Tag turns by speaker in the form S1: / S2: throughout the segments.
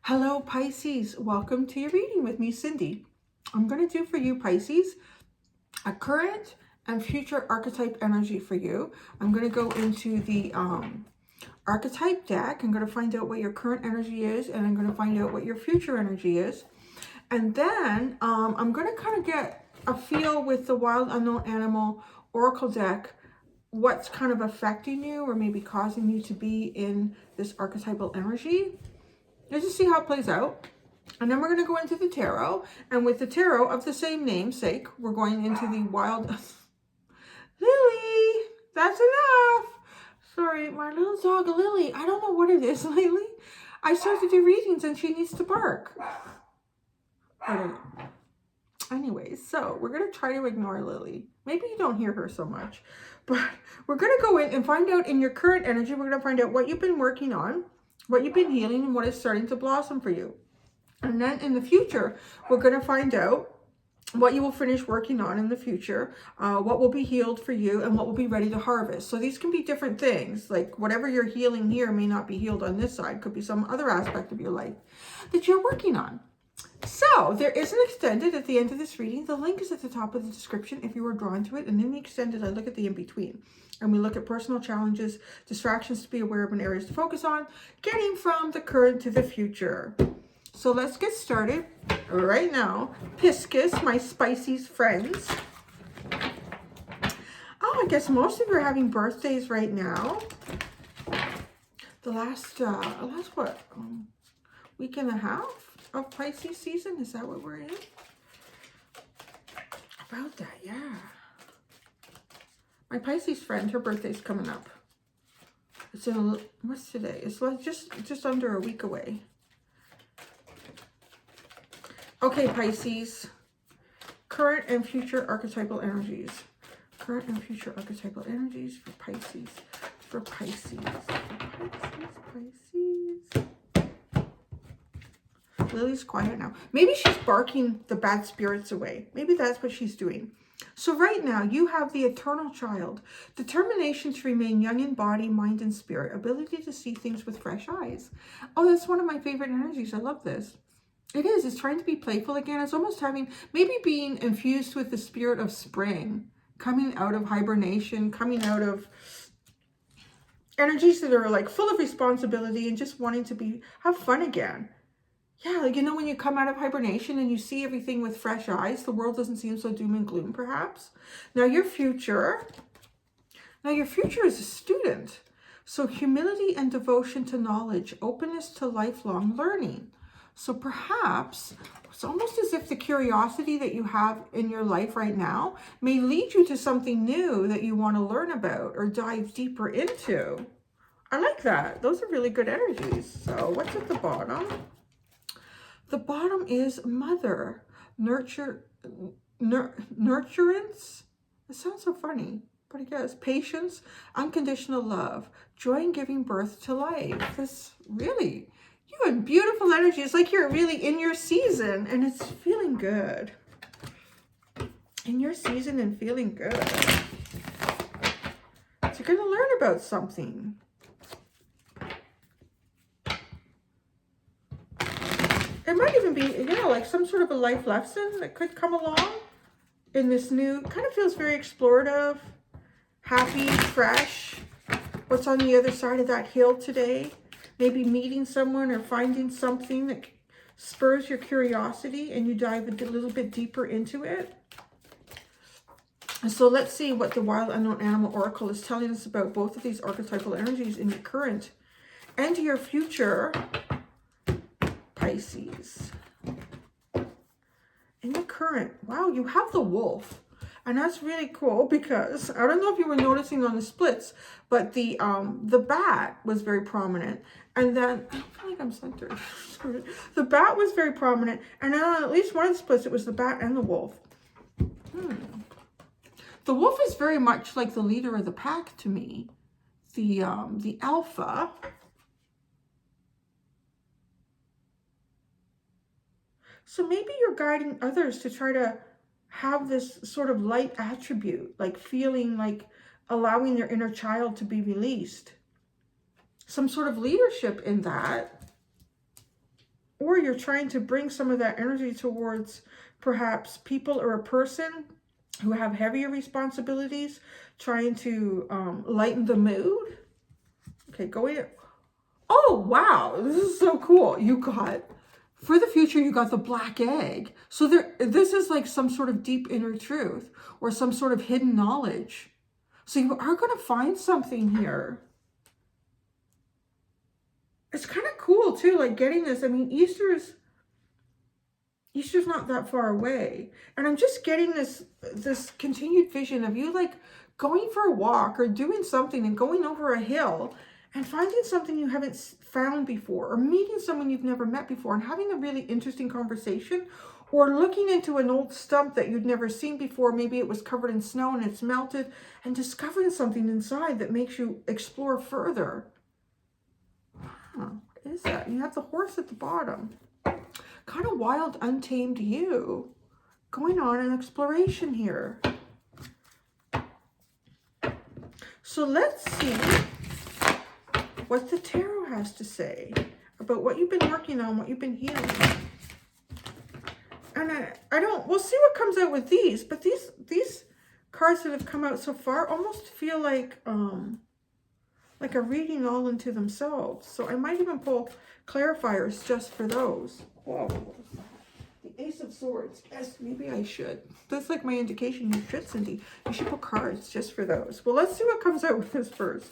S1: Hello, Pisces. Welcome to your reading with me, Cindy. I'm going to do for you, Pisces, a current and future archetype energy for you. I'm going to go into the archetype deck. I'm going to find out what your current energy is, and I'm going to find out what your future energy is. And then I'm going to kind of get a feel with the Wild Unknown Animal Oracle deck, what's kind of affecting you or maybe causing you to be in this archetypal energy. Let's just see how it plays out. And then we're going to go into the tarot. And with the tarot of the same namesake, we're going into the wild... Lily! That's enough! Sorry, my little dog, Lily. I don't know what it is lately. I start to do readings and she needs to bark. I don't know. Anyways, so we're going to try to ignore Lily. Maybe you don't hear her so much. But we're going to go in and find out in your current energy, we're going to find out what you've been working on, what you've been healing, and what is starting to blossom for you. And then in the future, we're going to find out what you will finish working on in the future, what will be healed for you, and what will be ready to harvest. So these can be different things. Like whatever you're healing here may not be healed on this side. Could be some other aspect of your life that you're working on. So there is an extended at the end of this reading. The link is at the top of the description if you were drawn to it. And in the extended, I look at the in-between. And we look at personal challenges, distractions to be aware of, and areas to focus on, getting from the current to the future. So let's get started right now. Pisces, my Pisces friends. Oh, I guess most of you are having birthdays right now. The last what, week and a half of Pisces season? Is that what we're in? About that, yeah. My Pisces friend, her birthday's coming up. It's in, what's today? It's like just under a week away. Okay, Pisces. Current and future archetypal energies. Current and future archetypal energies for Pisces. For Pisces. Pisces. Lily's quiet now. Maybe she's barking the bad spirits away. Maybe that's what she's doing. So right now, you have the eternal child. Determination to remain young in body, mind, and spirit. Ability to see things with fresh eyes. Oh, that's one of my favorite energies. I love this. It is. It's trying to be playful again. It's almost having, maybe being infused with the spirit of spring. Coming out of hibernation. Coming out of energies that are like full of responsibility and just wanting to have fun again. Yeah, like, you know, when you come out of hibernation and you see everything with fresh eyes, the world doesn't seem so doom and gloom, perhaps. Now your future is a student. So humility and devotion to knowledge, openness to lifelong learning. So perhaps it's almost as if the curiosity that you have in your life right now may lead you to something new that you want to learn about or dive deeper into. I like that. Those are really good energies. So what's at the bottom? The bottom is mother, nurturance. It sounds so funny, but I guess patience, unconditional love, joy in giving birth to life. This really, you have beautiful energy. It's like you're really in your season and it's feeling good. In your season and feeling good. So you're going to learn about something. It might even be, you know, like some sort of a life lesson that could come along in this new, kind of feels very explorative, happy, fresh. What's on the other side of that hill today? Maybe meeting someone or finding something that spurs your curiosity and you dive a little bit deeper into it. And so let's see what the Wild Unknown Animal Oracle is telling us about both of these archetypal energies in your current and your future Pisces. In the current, wow, you have the wolf. And that's really cool because I don't know if you were noticing on the splits, but the bat was very prominent. And then, I feel like I'm centered. The bat was very prominent. And then on at least one of the splits, it was the bat and the wolf. The wolf is very much like the leader of the pack to me. The alpha. So maybe you're guiding others to try to have this sort of light attribute, like feeling like allowing their inner child to be released. Some sort of leadership in that. or you're trying to bring some of that energy towards perhaps people or a person who have heavier responsibilities, trying to lighten the mood. Okay, go in. Oh, wow. This is so cool. You got, for the future, you got the black egg. So this is like some sort of deep inner truth or some sort of hidden knowledge. So you are going to find something here. It's kind of cool too, like getting this. I mean, Easter's not that far away. And I'm just getting this continued vision of you like going for a walk or doing something and going over a hill and finding something you haven't found before, or meeting someone you've never met before and having a really interesting conversation, or looking into an old stump that you'd never seen before. Maybe it was covered in snow and it's melted, and discovering something inside that makes you explore further. Huh, what is that? You have the horse at the bottom. Kind of wild, untamed you going on an exploration here. So let's see what the tarot has to say about what you've been working on, what you've been healing. And we'll see what comes out with these, but these cards that have come out so far almost feel like a reading all into themselves. So I might even pull clarifiers just for those. Whoa. The Ace of Swords. Yes, maybe I should. That's like my indication. You should, Cindy. You should pull cards just for those. Well, let's see what comes out with this first.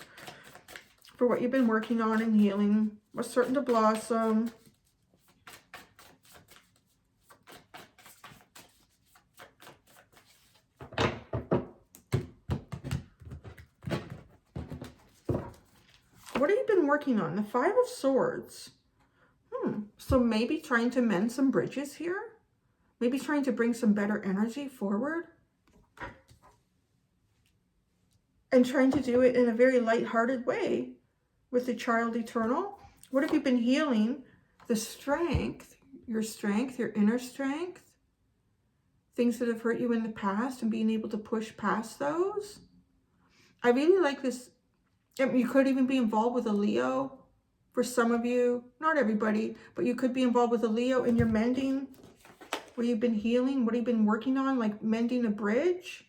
S1: For what you've been working on and healing. What's certain to blossom. What have you been working on? The Five of Swords. So maybe trying to mend some bridges here. Maybe trying to bring some better energy forward. And trying to do it in a very lighthearted way with the Child Eternal. What have you been healing? The strength, your inner strength. Things that have hurt you in the past and being able to push past those. I really like this. You could even be involved with a Leo for some of you. Not everybody, but you could be involved with a Leo in your mending. What you've been healing, what you've been working on, like mending a bridge.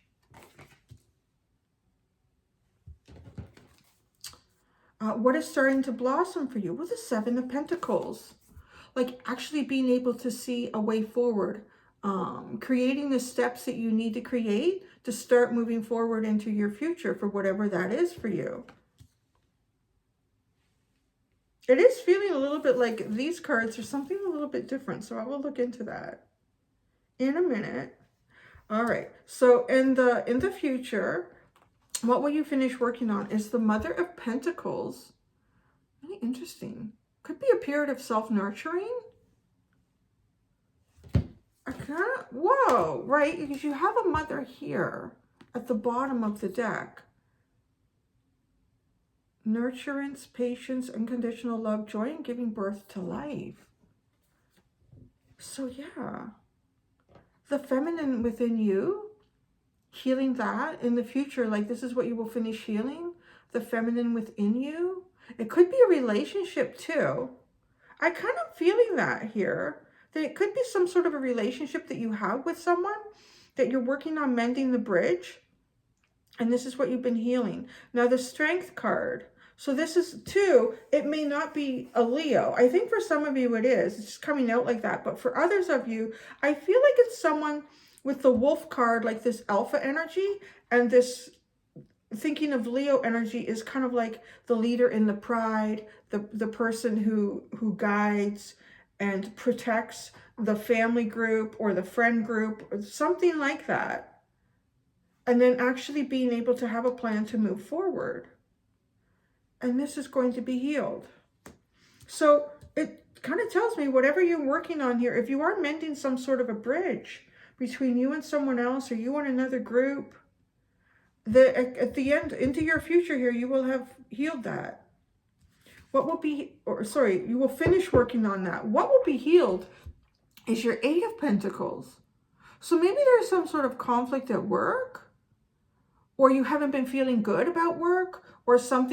S1: What is starting to blossom for you? Well, the Seven of Pentacles. Like actually being able to see a way forward. Creating the steps that you need to create to start moving forward into your future for whatever that is for you. It is feeling a little bit like these cards are something a little bit different. So I will look into that in a minute. All right. So in the future, what will you finish working on is the Mother of Pentacles. Really interesting. Could be a period of self-nurturing. Whoa, right? Because you have a mother here at the bottom of the deck. Nurturance, patience, unconditional love, joy, and giving birth to life. So yeah, the feminine within you, healing that in the future, like this is what you will finish healing, the feminine within you. It could be a relationship too. I kind of feeling that here, that it could be some sort of a relationship that you have with someone, that you're working on mending the bridge. And this is what you've been healing. Now the Strength card. So this is too, it may not be a Leo. I think for some of you it is. It's just coming out like that. But for others of you, I feel like it's someone with the Wolf card, like this alpha energy. And this thinking of Leo energy is kind of like the leader in the pride, the person who guides and protects the family group or the friend group or something like that. And then actually being able to have a plan to move forward. And this is going to be healed. So it kind of tells me whatever you're working on here, if you are mending some sort of a bridge between you and someone else or you and another group, at the end, into your future here, you will have healed that. What will be, or sorry, you will finish working on that. What will be healed is your Eight of Pentacles. So maybe there's some sort of conflict at work, or you haven't been feeling good about work, or some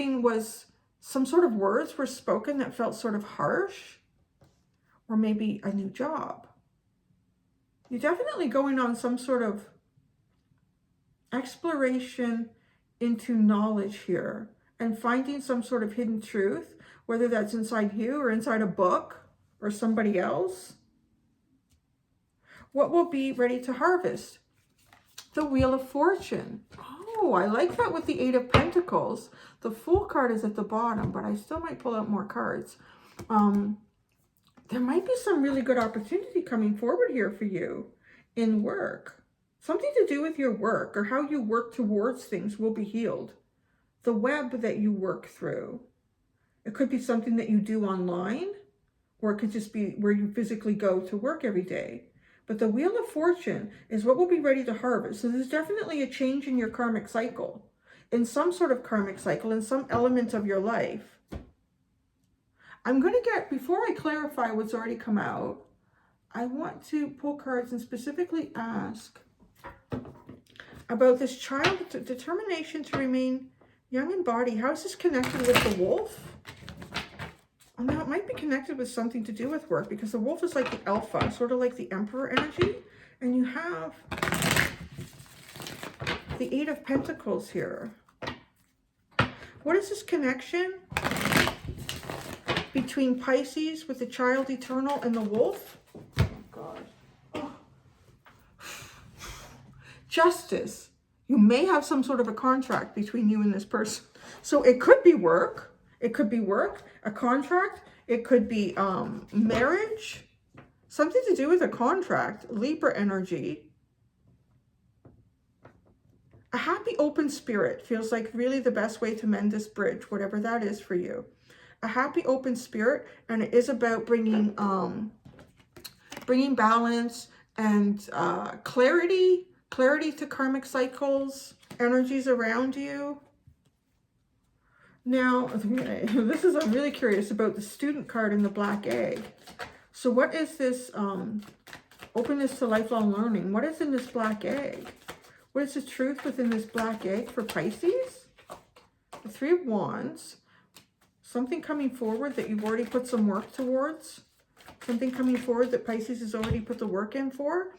S1: sort of words were spoken that felt sort of harsh, or maybe a new job. You're definitely going on some sort of exploration into knowledge here and finding some sort of hidden truth, whether that's inside you or inside a book or somebody else. What will be ready to harvest? The Wheel of Fortune. Oh, I like that with the Eight of Pentacles. The Fool card is at the bottom, but I still might pull out more cards. There might be some really good opportunity coming forward here for you in work. Something to do with your work or how you work towards things will be healed. The web that you work through. It could be something that you do online, or it could just be where you physically go to work every day. But the Wheel of Fortune is what will be ready to harvest. So there's definitely a change in your karmic cycle, in some sort of karmic cycle, in some element of your life. I'm going to get, before I clarify what's already come out, I want to pull cards and specifically ask about this child, determination to remain young in body. How is this connected with the wolf? Oh, now it might be connected with something to do with work, because the wolf is like the alpha, sort of like the emperor energy. And you have the Eight of Pentacles here. What is this connection between Pisces with the child eternal and the wolf? Oh, God. Oh. Justice. You may have some sort of a contract between you and this person. So it could be work. It could be work, a contract. It could be marriage. Something to do with a contract. Libra energy. A happy open spirit feels like really the best way to mend this bridge, whatever that is for you. A happy open spirit, and it is about bringing balance and clarity to karmic cycles, energies around you. Now, this is, I'm really curious about the Student card and the Black Egg. So what is this openness to lifelong learning? What is in this Black Egg? What is the truth within this Black Egg for Pisces? The Three of Wands. Something coming forward that you've already put some work towards. Something coming forward that Pisces has already put the work in for.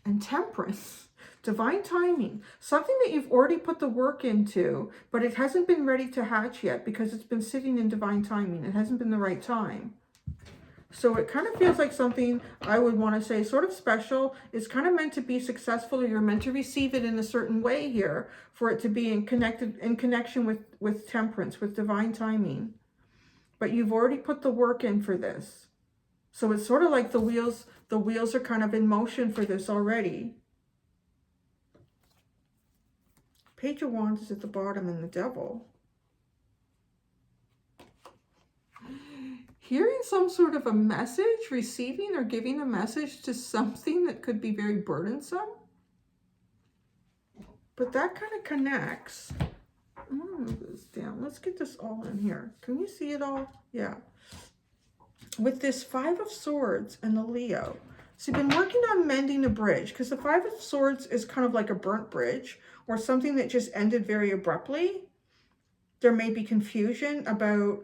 S1: And Temperance. Divine timing. Something that you've already put the work into, but it hasn't been ready to hatch yet because it's been sitting in divine timing. It hasn't been the right time. So it kind of feels like something, I would want to say, sort of special. It's kind of meant to be successful, or you're meant to receive it in a certain way here for it to be in connection with Temperance, with divine timing. But you've already put the work in for this. So it's sort of like the wheels are kind of in motion for this already. Page of Wands is at the bottom, and the Devil. Hearing some sort of a message, receiving or giving a message to something that could be very burdensome. But that kind of connects. I'm going to move this down. Let's get this all in here. Can you see it all? Yeah. With this Five of Swords and the Leo. So you've been working on mending a bridge, because the Five of Swords is kind of like a burnt bridge or something that just ended very abruptly. There may be confusion about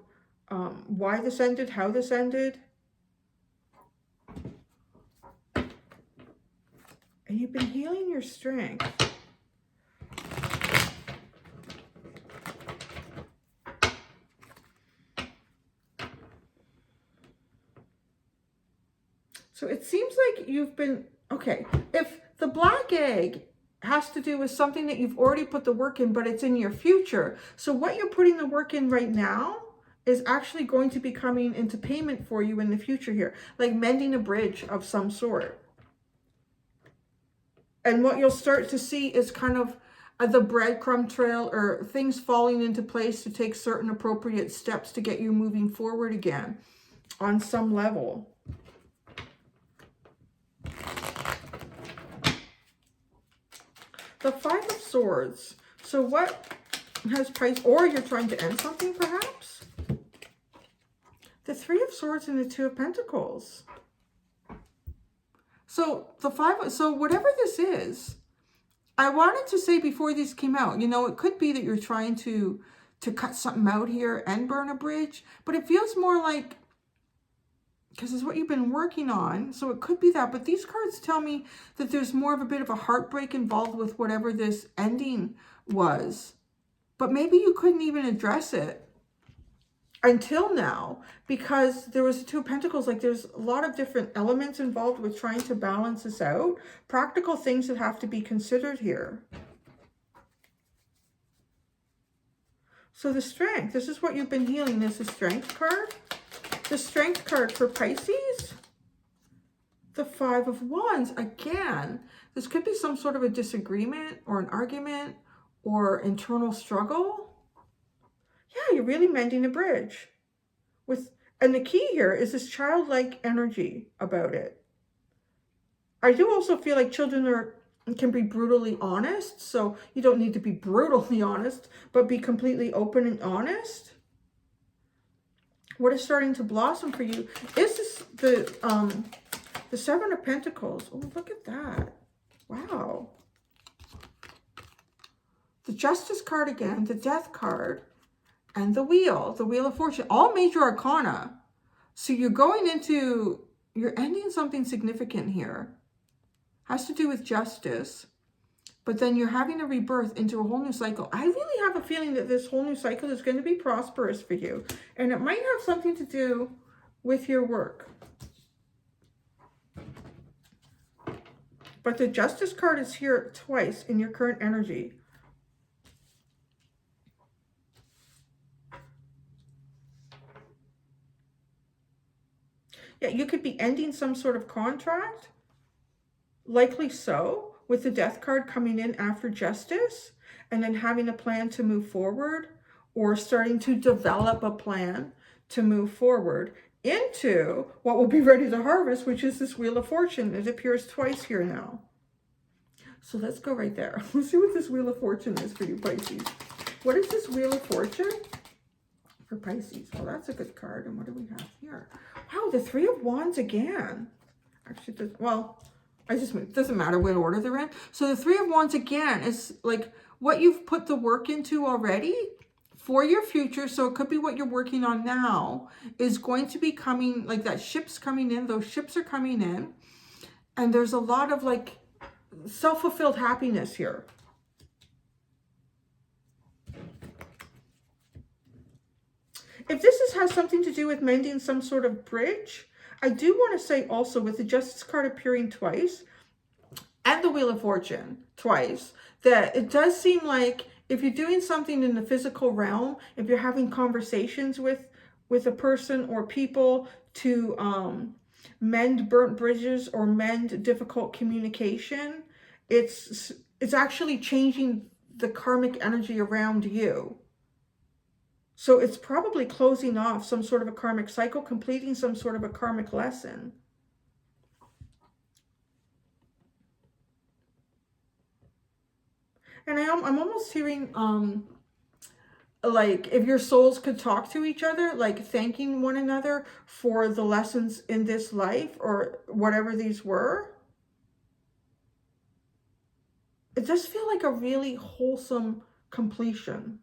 S1: why this ended, how this ended. And you've been healing your strength. So it seems like you've been, okay, if the Black Egg has to do with something that you've already put the work in, but it's in your future. So what you're putting the work in right now is actually going to be coming into payment for you in the future here, like mending a bridge of some sort. And what you'll start to see is kind of the breadcrumb trail, or things falling into place to take certain appropriate steps to get you moving forward again on some level. The Five of Swords. So what has Pisces, or you're trying to end something perhaps? The Three of Swords and the Two of Pentacles. So so whatever this is, I wanted to say before these came out, you know, it could be that you're trying to cut something out here and burn a bridge, but it feels more like because it's what you've been working on. So it could be that. But these cards tell me that there's more of a bit of a heartbreak involved with whatever this ending was. But maybe you couldn't even address it until now, because there was the Two of Pentacles. Like, there's a lot of different elements involved with trying to balance this out. Practical things that have to be considered here. So the Strength, this is what you've been healing. This is Strength card. The Strength card for Pisces. The Five of Wands. Again, this could be some sort of a disagreement or an argument or internal struggle. Yeah, you're really mending a bridge. And the key here is this childlike energy about it. I do also feel like children can be brutally honest. So you don't need to be brutally honest, but be completely open and honest. What is starting to blossom for you is this, the Seven of Pentacles. Oh, look at that. Wow. The Justice card again, the Death card, and the Wheel of Fortune, all major arcana. So you're you're ending something significant here. Has to do with justice, but then you're having a rebirth into a whole new cycle. I really have a feeling that this whole new cycle is going to be prosperous for you. And it might have something to do with your work. But the Justice card is here twice in your current energy. Yeah, you could be ending some sort of contract, likely so, with the Death card coming in after Justice, and then having a plan to move forward, or starting to develop a plan to move forward into what will be ready to harvest, which is this Wheel of Fortune. It appears twice here now. So let's go right there. Let's see what this Wheel of Fortune is for you, Pisces. What is this Wheel of Fortune for Pisces? Well, that's a good card. And what do we have here? Wow, the Three of Wands again. Actually, well, it doesn't matter what order they're in. So the Three of Wands again is like what you've put the work into already for your future. So it could be what you're working on now is going to be coming, like that ship's coming in. Those ships are coming in. And there's a lot of like self-fulfilled happiness here. If this has something to do with mending some sort of bridge, I do want to say also with the Justice card appearing twice and the Wheel of Fortune twice, that it does seem like if you're doing something in the physical realm, if you're having conversations with a person or people to mend burnt bridges or mend difficult communication, it's actually changing the karmic energy around you. So it's probably closing off some sort of a karmic cycle, completing some sort of a karmic lesson. And I'm almost hearing, like, if your souls could talk to each other, like thanking one another for the lessons in this life or whatever these were. It does feel like a really wholesome completion.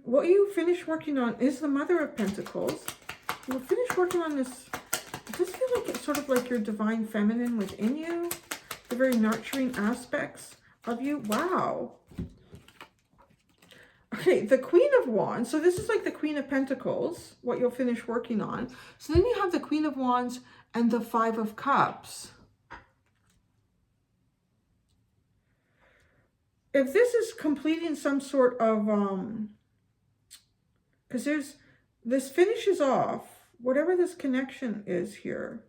S1: What you finish working on is the Mother of Pentacles. You'll finish working on this. It does feel like it's sort of like your divine feminine within you. The very nurturing aspects of you. Wow. Okay, the Queen of Wands. So this is like the Queen of Pentacles, what you'll finish working on. So then you have the Queen of Wands and the Five of Cups. If this is completing some sort of because this finishes off whatever this connection is here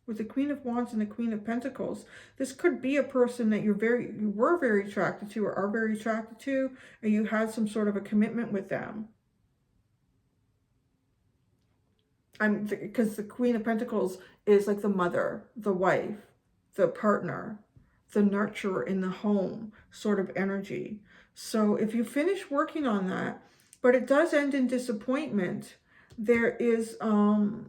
S1: with the Queen of Wands and the Queen of Pentacles. This could be a person that you were very attracted to or are very attracted to, and you had some sort of a commitment with them. Because the Queen of Pentacles is like the mother, the wife, the partner, the nurturer in the home sort of energy. So if you finish working on that, but it does end in disappointment, there is, I almost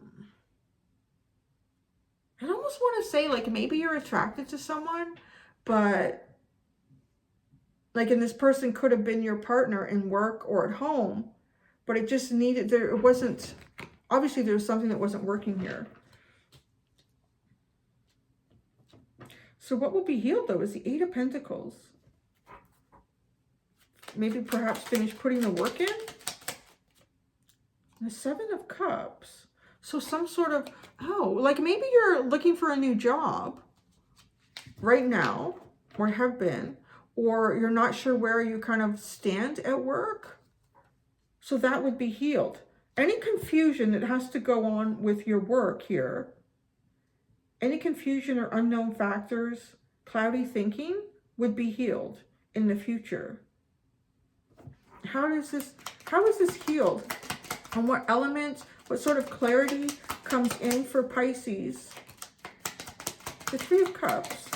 S1: want to say, like, maybe you're attracted to someone, but, like, and this person could have been your partner in work or at home, but it just needed, it wasn't, obviously there was something that wasn't working here. So what will be healed though is the Eight of Pentacles. Maybe perhaps finish putting the work in. The Seven of Cups. So some sort of, oh, like maybe you're looking for a new job right now, or have been, or you're not sure where you kind of stand at work. So that would be healed. Any confusion that has to go on with your work here, any confusion or unknown factors, cloudy thinking, would be healed in the future. How is this healed? On what element, what sort of clarity comes in for Pisces? The Three of Cups.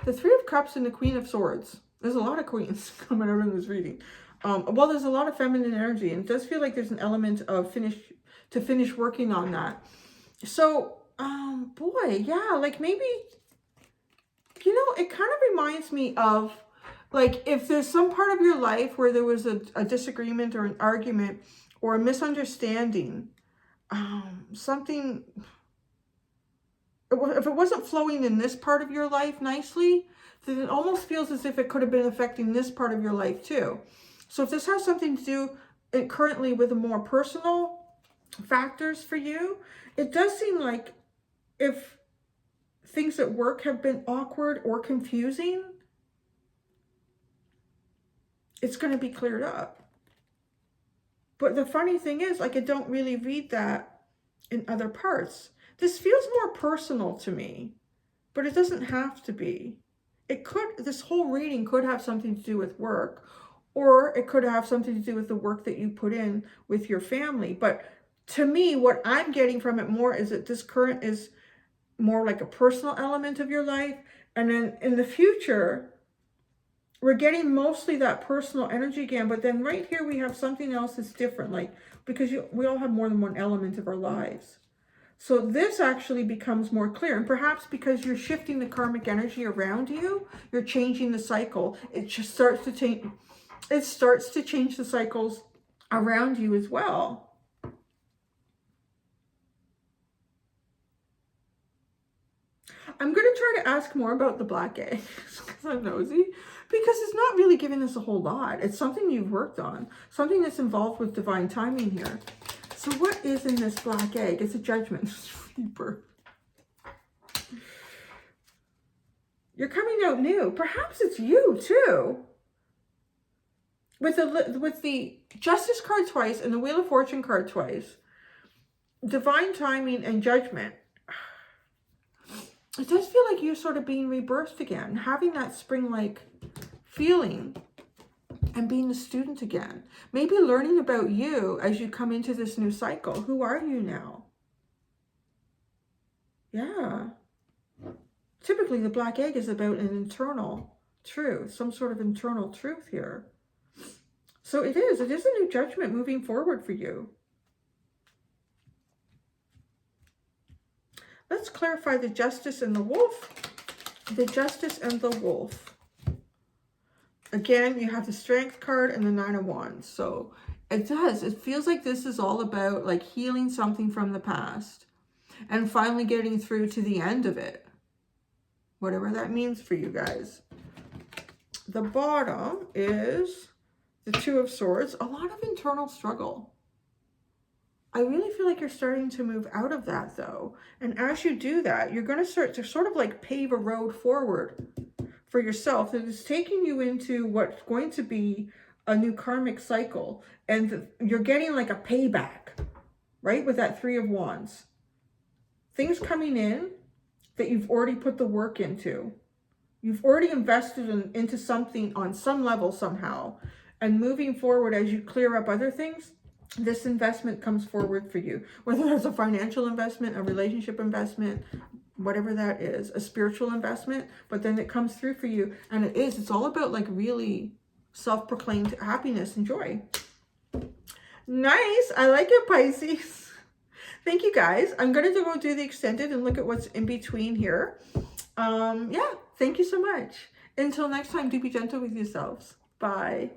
S1: The Three of Cups and the Queen of Swords. There's a lot of queens coming out in this reading. Well, there's a lot of feminine energy, and it does feel like there's an element of finish working on that. So, boy, yeah, like maybe, you know, it kind of reminds me of, like, if there's some part of your life where there was a disagreement or an argument or a misunderstanding, something, if it wasn't flowing in this part of your life nicely, then it almost feels as if it could have been affecting this part of your life too. So if this has something to do currently with the more personal factors for you, it does seem like if things at work have been awkward or confusing, it's going to be cleared up. But the funny thing is, like, I don't really read that in other parts. This feels more personal to me, but it doesn't have to be. It could, this whole reading could have something to do with work, or it could have something to do with the work that you put in with your family. But to me, what I'm getting from it more is that this current is more like a personal element of your life. And then in the future, we're getting mostly that personal energy again. But then right here, we have something else that's different, like, because we all have more than one element of our lives. So this actually becomes more clear. And perhaps because you're shifting the karmic energy around you, you're changing the cycle. It just starts to change. It starts to change the cycles around you as well. I'm going to try to ask more about the black egg because I'm nosy, because it's not really giving us a whole lot. It's something you've worked on, something that's involved with divine timing here. So what is in this black egg? It's a judgment. Reaper. You're coming out new. Perhaps it's you too. With the Justice card twice and the Wheel of Fortune card twice, divine timing and judgment, it does feel like you're sort of being rebirthed again, having that spring-like feeling and being a student again. Maybe learning about you as you come into this new cycle. Who are you now? Yeah. Typically, the black egg is about an internal truth, some sort of internal truth here. So it is a new judgment moving forward for you. Let's clarify the Justice and the Wolf. The Justice and the Wolf. Again, you have the Strength card and the Nine of Wands. So it feels like this is all about like healing something from the past and finally getting through to the end of it. Whatever that means for you guys. The bottom is the Two of Swords. A lot of internal struggle. I really feel like you're starting to move out of that though. And as you do that, you're going to start to sort of like pave a road forward for yourself that is taking you into what's going to be a new karmic cycle. And you're getting like a payback, right? With that Three of Wands. Things coming in that you've already put the work into. You've already invested into something on some level somehow. And moving forward as you clear up other things, this investment comes forward for you. Whether that's a financial investment, a relationship investment, whatever that is, a spiritual investment, but then it comes through for you. And it's all about like really self-proclaimed happiness and joy. Nice. I like it, Pisces. Thank you guys. I'm going to go do the extended and look at what's in between here. Yeah, thank you so much. Until next time, do be gentle with yourselves. Bye.